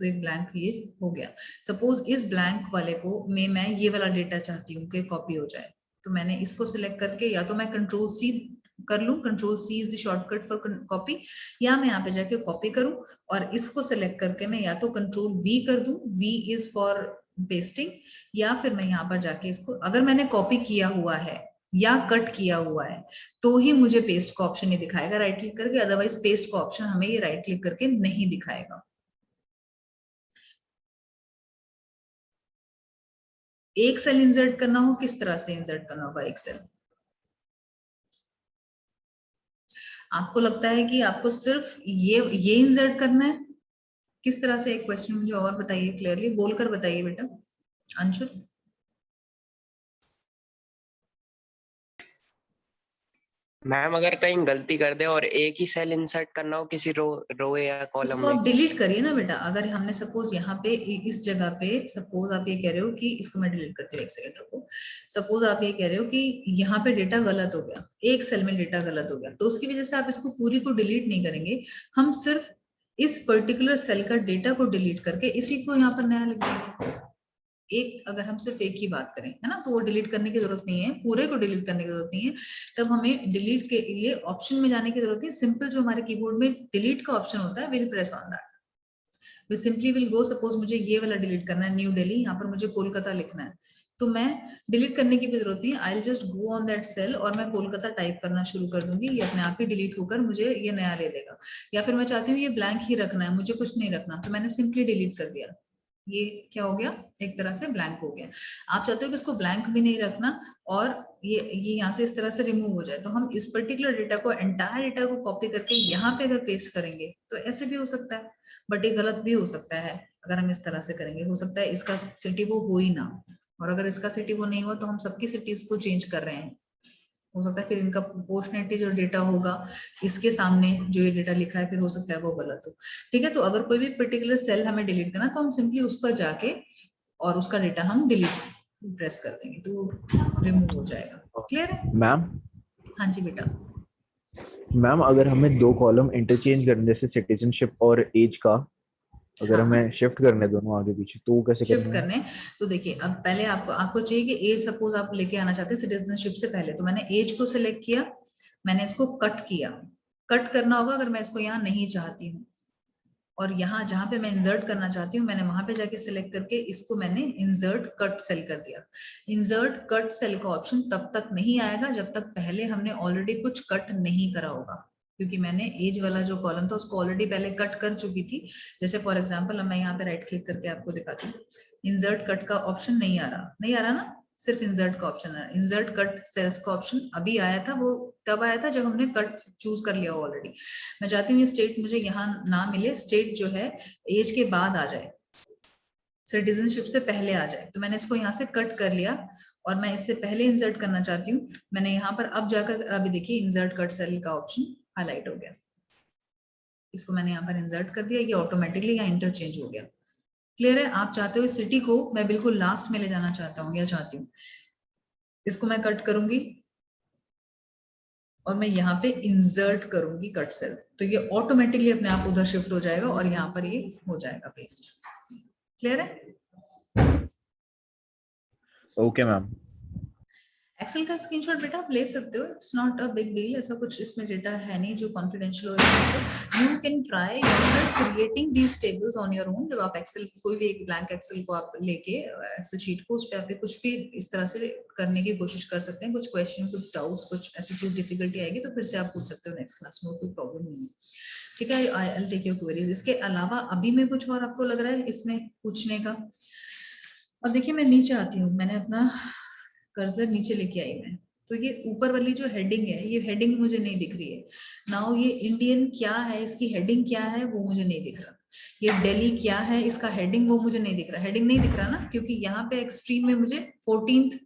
B: तो एक ब्लैंक ये हो गया। सपोज इस ब्लैंक वाले को मैं ये वाला डेटा चाहती हूँ कि कॉपी हो जाए, तो मैंने इसको सिलेक्ट करके या तो मैं Ctrl+C कर लूं, Ctrl+C is the shortcut for copy, या मैं यहाँ पे जाके कॉपी करूं और इसको सिलेक्ट करके मैं या तो Ctrl+V कर दूं, V इज फॉर पेस्टिंग, या फिर मैं यहाँ पर जाके इसको, अगर मैंने कॉपी किया हुआ है या कट किया हुआ है तो ही मुझे पेस्ट का ऑप्शन ही दिखाएगा राइट क्लिक करके, अदरवाइज पेस्ट का ऑप्शन हमें ये राइट क्लिक करके नहीं दिखाएगा। एक सेल इंसर्ट करना हो, किस तरह से इंसर्ट करना होगा एक सेल? आपको लगता है कि आपको सिर्फ ये इंसर्ट करना है, किस तरह से? एक क्वेश्चन मुझे और बताइए, क्लियरली बोलकर बताइए बेटा। अंशुल,
E: मैम अगर कहीं गलती कर दे और एक ही सेल इंसर्ट करना हो किसी रो या कॉलम
B: उसको
E: में,
B: आप डिलीट करिए ना बेटा। अगर हमने सपोज यहाँ पे इस जगह पे सपोज आप ये कह रहे हो कि इसको मैं डिलीट करती हूँ, एक सेकंड रुको। सपोज आप ये कह रहे हो कि यहाँ पे डेटा गलत हो गया, एक सेल में डेटा गलत हो गया, तो उसकी वजह से आप इसको पूरी को डिलीट नहीं करेंगे, हम सिर्फ इस पर्टिकुलर सेल का डेटा को डिलीट करके इसी को यहाँ पर नया लिख देंगे। एक अगर हम सिर्फ एक ही बात करें है ना, तो वो डिलीट करने की जरूरत नहीं है, पूरे को डिलीट करने की जरूरत नहीं है। तब हमें डिलीट के लिए ऑप्शन में जाने की जरूरत है। सिंपल जो हमारे कीबोर्ड में डिलीट का ऑप्शन होता है, will press on that, we simply will go. Suppose मुझे ये वाला डिलीट करना है, न्यू दिल्ली, यहाँ पर मुझे कोलकाता लिखना है, तो मैं डिलीट करने की भी जरूरत नहीं, I will just go on that cell और मैं कोलकाता टाइप करना शुरू कर दूंगी, ये अपने आप ही डिलीट होकर मुझे ये नया ले लेगा। या फिर मैं चाहती हूँ ये ब्लैंक ही रखना है, मुझे कुछ नहीं रखना, तो मैंने सिंपली डिलीट कर दिया, ये क्या हो गया, एक तरह से ब्लैंक हो गया। आप चाहते हो कि इसको ब्लैंक भी नहीं रखना और ये यहाँ से इस तरह से रिमूव हो जाए, तो हम इस पर्टिकुलर डेटा को, एंटायर डेटा को कॉपी करके यहाँ पे अगर पेस्ट करेंगे तो ऐसे भी हो सकता है, बट ये गलत भी हो सकता है। अगर हम इस तरह से करेंगे, हो सकता है इसका सिटी वो हो ही ना, और अगर इसका सिटी वो नहीं हुआ तो हम सबकी सिटीज को चेंज कर रहे हैं, हो सकता है फिर इनका प्रोपोर्शनलिटी जो डेटा होगा इसके सामने जो ये डेटा लिखा है फिर हो सकता है वो गलत हो। ठीक है, तो अगर कोई भी पर्टिकुलर सेल हमें डिलीट करना तो हम सिंपली उस पर जाके और उसका डेटा हम डिलीट प्रेस कर देंगे तो रिमूव हो जाएगा। क्लियर है
F: मैम?
B: हाँ जी बेटा।
F: मैम अगर हमें दो कॉलम इंटरचेंज करने, जैसे सिटीजनशिप और एज का, अगर
B: हाँ,
F: हमें शिफ्ट करने दोनों आगे पीछे, तो वो कैसे
B: शिफ्ट
F: करना है?
B: करने, तो देखिए अब पहले आपको चाहिए कि एज सपोज आप लेके आना चाहते हैं सिटीजनशिप से पहले, तो मैंने एज को सिलेक्ट किया, मैंने इसको कट किया, कट करना होगा अगर मैं इसको यहाँ नहीं चाहती हूँ, और यहाँ जहाँ पे मैं इंसर्ट करना चाहती हूँ मैंने वहां पे जाके सिलेक्ट करके इसको मैंने इंसर्ट कट सेल कर दिया। इंसर्ट कट सेल का ऑप्शन तब तक नहीं आएगा जब तक पहले हमने ऑलरेडी कुछ कट नहीं करा होगा, क्योंकि मैंने एज वाला जो कॉलम था उसको ऑलरेडी पहले कट कर चुकी थी। जैसे फॉर एग्जाम्पल मैं यहाँ पे राइट क्लिक करके आपको दिखाती हूँ, इंसर्ट कट का ऑप्शन नहीं आ रहा ना, सिर्फ इंसर्ट का ऑप्शन है। इंसर्ट कट सेल्स का ऑप्शन अभी आया था, वो तब आया था जब हमने कट चूज कर लिया ऑलरेडी। मैं चाहती हूँ ये स्टेट मुझे यहाँ ना मिले, स्टेट जो है एज के बाद आ जाए, सिटीजनशिप से पहले आ जाए, तो मैंने इसको यहाँ से कट कर लिया और मैं इससे पहले इंसर्ट करना चाहती हूँ। मैंने यहाँ पर अब जाकर अभी देखिए इंसर्ट कट सेल का ऑप्शन हाईलाइट हो गया, इसको मैंने यहाँ पर इंसर्ट कर दिया, ये ऑटोमेटिकली यहाँ इंटरचेंज हो गया। क्लियर है? आप चाहते हो इस सिटी को मैं बिल्कुल लास्ट में ले जाना चाहता हूँ या चाहती हूँ, इसको मैं कट करूंगी और मैं यहाँ पे इंसर्ट करूंगी कट सेल, तो ये ऑटोमेटिकली अपने आप उधर शिफ्ट हो जाएगा और यहाँ पर ये हो जाएगा पेस्ट। क्लियर है?
F: Okay ma'am.
B: एक्सेल का स्क्रीनशॉट बेटा आप ले सकते हो, it's not a big deal, ऐसा कुछ इसमें डेटा है नहीं जो कॉन्फिडेंशियल हो। You can try yourself creating these tables on your own. जब आप एक्सेल कोई भी एक ब्लैंक एक्सेल को आप लेके एक्सेल शीट को उस पे आप कुछ भी इस तरह से करने की कोशिश कर सकते हैं, कुछ क्वेश्चन, कुछ डाउट्स, कुछ ऐसी चीज डिफिकल्टी आएगी तो फिर से आप पूछ सकते हो नेक्स्ट क्लास में, कोई प्रॉब्लम नहीं है। ठीक है, I will take your queries. इसके अलावा अभी में कुछ और आपको लग रहा है इसमें पूछने का? अब देखिए मैं नीचे आती हूँ, मैंने अपना कर्सर नीचे लेके आई मैं, तो ये ऊपर वाली जो हेडिंग है ये हेडिंग मुझे नहीं दिख रही है। नाउ ये इंडियन क्या है, इसकी हेडिंग क्या है वो मुझे नहीं दिख रहा। ये दिल्ली क्या है, इसका हेडिंग वो मुझे नहीं दिख रहा। हेडिंग नहीं दिख रहा ना, क्योंकि यहाँ पे एक्सट्रीम में मुझे 14th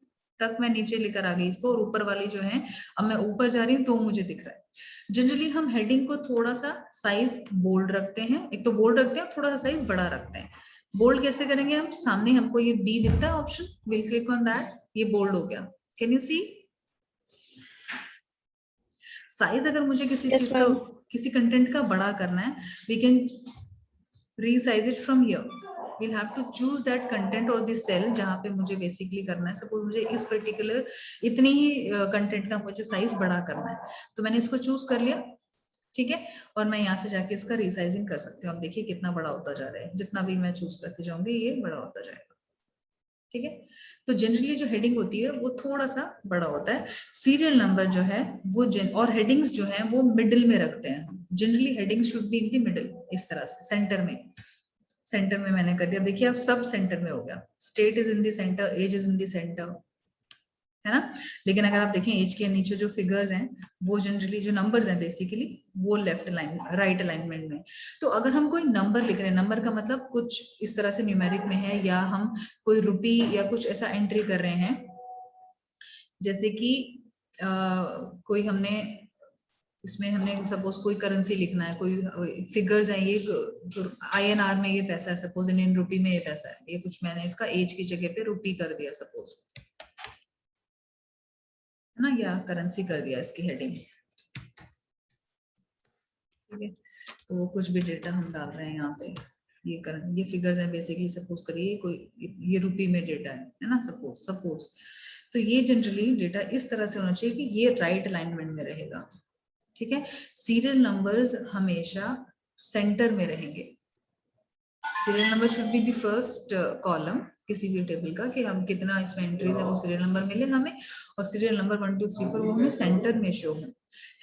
B: तक मैं नीचे लेकर आ गई इसको, और ऊपर वाली जो है अब मैं ऊपर जा रही हूँ तो मुझे दिख रहा है। जनरली हम हेडिंग को थोड़ा सा साइज बोल्ड रखते हैं, एक तो बोल्ड रखते हैं और थोड़ा सा साइज बड़ा रखते हैं। बोल्ड कैसे करेंगे हम? सामने हमको ये बी दिखता है option, will click on that, ये बोल्ड हो गया। Can you C? साइज अगर मुझे किसी
A: Yes,
B: चीज का,
A: ma'am.
B: किसी कंटेंट का बड़ा करना है, we can resize it from here. We'll have to choose that content or the cell जहाँ पे मुझे बेसिकली करना है। सपोज मुझे इस पर्टिकुलर इतनी ही कंटेंट का मुझे साइज बड़ा करना है, तो मैंने इसको चूज कर लिया। ठीक है, और मैं यहाँ से जाके इसका रिसाइजिंग कर सकती हूँ। आप देखिए कितना बड़ा होता जा रहा है, जितना भी मैं चूज करती जाऊंगी ये बड़ा होता जाएगा। ठीक है, तो जनरली जो हेडिंग होती है वो थोड़ा सा बड़ा होता है। सीरियल नंबर जो है वो और हेडिंग्स जो है वो मिडिल में रखते हैं। Generally headings should be in the middle, इस तरह से सेंटर में। सेंटर में मैंने कर दिया, देखिए अब सब सेंटर में हो गया। State is in the centre, edge is in the centre, है ना। लेकिन अगर आप देखें एज के नीचे जो फिगर्स हैं वो जनरली जो नंबर्स हैं बेसिकली वो लेफ्ट लाइन राइट अलाइनमेंट में। तो अगर हम कोई नंबर लिख रहे हैं, नंबर का मतलब कुछ इस तरह से न्यूमेरिक में है, या हम कोई रुपी या कुछ ऐसा एंट्री कर रहे हैं, जैसे कि कोई हमने इसमें हमने सपोज कोई करेंसी लिखना है, कोई फिगर्स है, ये INR में ये पैसा है, सपोज इंडियन रुपी में ये पैसा है, ये कुछ मैंने इसका एज की जगह पे रुपी कर दिया सपोज, है ना, या करेंसी कर दिया इसकी हेडिंग। ठीक है, तो वो कुछ भी डेटा हम डाल रहे हैं यहाँ पे, ये फिगर्स है बेसिकली, सपोज करिए कोई ये रुपी में डेटा है ना, सपोज तो ये जनरली डेटा इस तरह से होना चाहिए कि ये राइट अलाइनमेंट में रहेगा। ठीक है, सीरियल नंबर्स हमेशा सेंटर में रहेंगे। Serial number should be the first column किसी भी टेबल का कि हम कितना इसमें एंट्रीज है वो सीरियल नंबर मिले हमें, और सीरियल नंबर 1 2 3 4 वो हमें सेंटर में शो हो।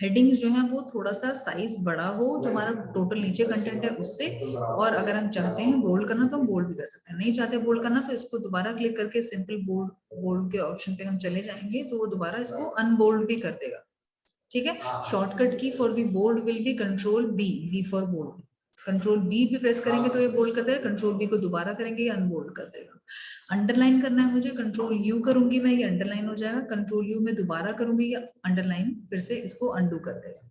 B: हेडिंग्स जो है वो थोड़ा सा साइज बड़ा हो जो हमारा टोटल नीचे कंटेंट है उससे, और अगर हम चाहते हैं बोल्ड करना तो हम बोल्ड भी कर सकते हैं, नहीं चाहते बोल्ड करना तो इसको दोबारा क्लिक करके सिंपल बोल्ड के ऑप्शन पे हम चले जाएंगे तो वो दोबारा इसको अनबोल्ड भी कर देगा। ठीक है, शॉर्टकट की for the bold will be control B for bold. Control B भी प्रेस करेंगे तो ये बोल्ड कर देगा, कंट्रोल बी को दोबारा करेंगे ये अनबोल्ड कर देगा। अंडरलाइन करना है मुझे, कंट्रोल यू करूंगी मैं, ये अंडरलाइन हो जाएगा, कंट्रोल यू में दोबारा करूंगी ये अंडरलाइन फिर से इसको अनडू कर देगा।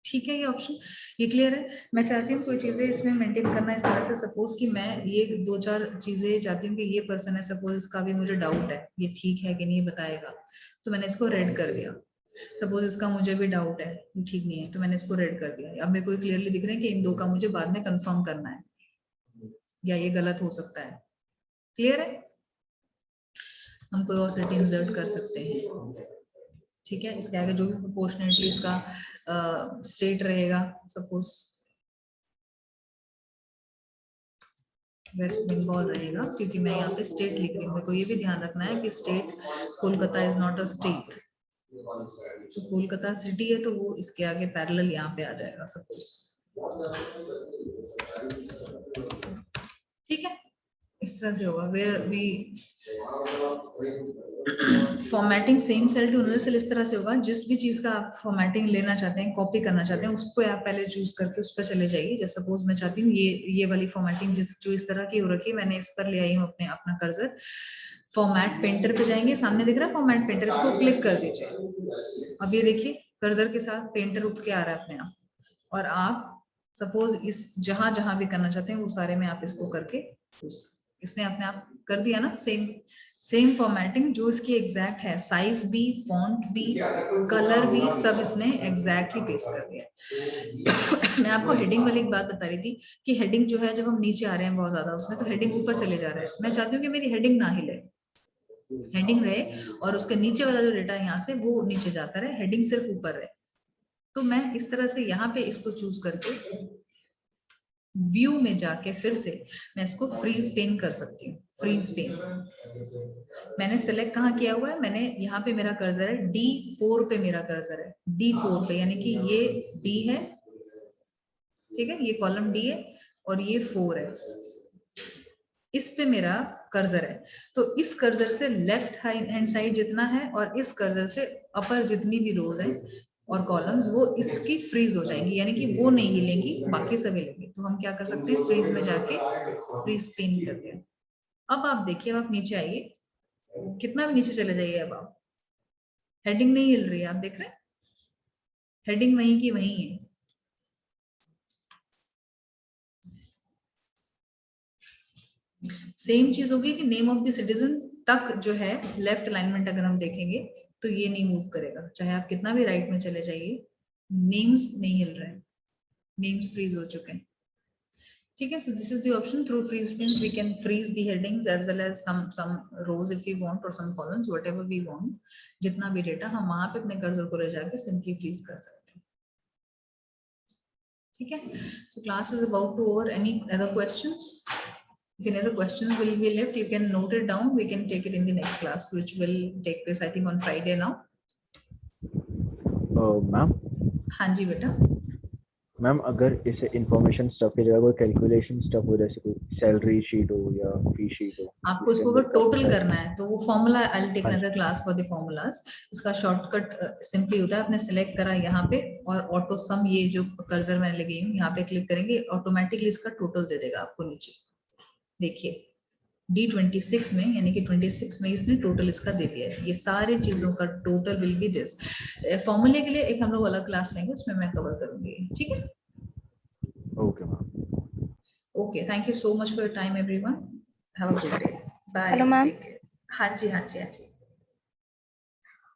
B: ठीक है, ये ऑप्शन ये क्लियर है। मैं चाहती हूँ कोई चीजें इसमें मेंटेन करना इस तरह से, सपोज कि मैं ये 2-4 चीजें चाहती हूँ कि ये पर्सन है सपोज, इसका भी मुझे डाउट है ये ठीक है कि नहीं बताएगा, तो मैंने इसको रेड कर दिया। सपोज इसका मुझे भी डाउट है ठीक नहीं है तो मैंने इसको रेड कर दिया। अब मेरे को क्लियरली दिख रहा है कि इन दो का मुझे बाद में कंफर्म करना है या ये गलत हो सकता है। क्लियर है, हम कोई और सेटिंग इंसर्ट कर सकते हैं। ठीक है, इसके आगे जो भी प्रोपोर्शनलिटी इसका स्टेट रहेगा, सपोज वेस्ट बंगाल रहेगा क्योंकि मैं यहाँ पे स्टेट लिख रही हूँ, मेरे को ये भी ध्यान रखना है कि state Kolkata is not a state, तो कोलकाता सिटी है तो वो इसके आगे पैरेलल यहाँ पे आ जाएगा सपोज। ठीक है, इस तरह से होगा where we formatting same cell to another cell. इस तरह से होगा जिस भी चीज का आप फॉर्मेटिंग लेना चाहते हैं कॉपी करना चाहते हैं उसको आप पहले चूज करके उस पर चले जाइए। जैसे सपोज मैं चाहती हूँ ये वाली फॉर्मेटिंग जो इस तरह की हो रखी है मैंने इस पर ले आई हूँ अपना कर्सर। फॉर्मेट पेंटर पे जाएंगे, सामने दिख रहा है फॉर्मेट पेंटर, इसको क्लिक कर दीजिए। अब ये देखिए कर्सर के साथ पेंटर उठ के आ रहा है अपने आप, और आप सपोज इस जहां जहां भी करना चाहते हैं वो सारे में आप इसको करके इसने अपने आप कर दिया ना। सेम फॉर्मेटिंग जो इसकी एग्जैक्ट है, साइज भी, फॉन्ट भी, कलर भी, सब इसने एग्जैक्टली पेस्ट कर दिया। मैं आपको हेडिंग वाली एक बात बता रही थी कि हेडिंग जो है जब हम नीचे आ रहे हैं बहुत ज्यादा उसमें तो हेडिंग ऊपर चले जा रहा है। मैं चाहती हूँ कि मेरी हेडिंग ना हिले, हेडिंग रहे और उसके नीचे वाला जो डेटा यहाँ से वो नीचे जाता रहे, हेडिंग सिर्फ ऊपर रहे। तो मैं इस तरह से यहाँ पे इसको चूज करके व्यू में जाके फिर से मैं इसको फ्रीज पेन कर सकती हूँ। फ्रीज पेन मैंने सेलेक्ट कहाँ किया हुआ है, मैंने यहाँ पे मेरा कर्सर है D4 पे, मेरा कर्सर है D4 पे, यानी कि ये D है, ठीक है, ये कॉलम D है और ये 4 है, इस पे मेरा कर्सर है। तो इस कर्सर से लेफ्ट हैंड साइड जितना है और इस कर्सर से अपर जितनी भी रोज है और कॉलम्स वो इसकी फ्रीज हो जाएंगी, यानी कि वो नहीं हिलेंगी, बाकी सब हिलेंगे। तो हम क्या कर सकते हैं, फ्रीज में जाके फ्रीज पिन करते हैं। अब आप देखिए, अब आप नीचे आइए, कितना भी नीचे चले जाइए, अब आप हेडिंग नहीं हिल रही है, आप देख रहे हैं हेडिंग वहीं की वहीं है। सेम चीज होगी कि नेम ऑफ द सिटीजन तक जो है लेफ्ट अलाइनमेंट अगर हम देखेंगे तो ये नहीं मूव करेगा, चाहे आप कितना भी राइट में चले जाइए, नेम्स नहीं हिल रहे हैं, नेम्स फ्रीज हो चुके हैं। ठीक है, so this is the option through freeze pins we can freeze the headings as well as some rows if we want or some columns, whatever we want। जितना भी डेटा हम वहां पे अपने कर्सर को ले जाके सिंपली फ्रीज कर सकते हैं। ठीक है, so class is about to over. Any other questions? If any other questions will be left, you can note it down. We can take it in the next class, which will take place, I think, on Friday now.
F: Ma'am
B: हाँ जी बेटा।
F: Ma'am अगर इसे information stuff की जगह कोई calculation stuff हो, जैसे कोई सैलरी शीट हो या फी शीट हो,
B: आपको इसको अगर टोटल करना है तो वो formula, I will take another class for the formulas. इसका शॉर्टकट सिंपली होता है, आपने सेलेक्ट करा यहाँ पे और ऑटो सम, ये जो कर्सर मैंने लगी हूँ यहाँ पे क्लिक करेंगे, ऑटोमेटिकली इसका टोटल दे देगा आपको नीचे। देखिए D26 में, यानी कि 26 में इसने टोटल इसका दे दिया है। ये सारी चीजों का टोटल विल बी दिस। फॉर्मूले के लिए एक हम लोग अलग क्लास लेंगे, उसमें मैं कवर करूंगी। ठीक है,
F: okay ma'am.
B: Okay, thank you so much for your time everyone, have a good day, bye.
C: Hello ma'am.
B: हाँ जी हाँ जी हाँ जी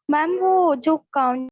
C: मैम वो जो काउंट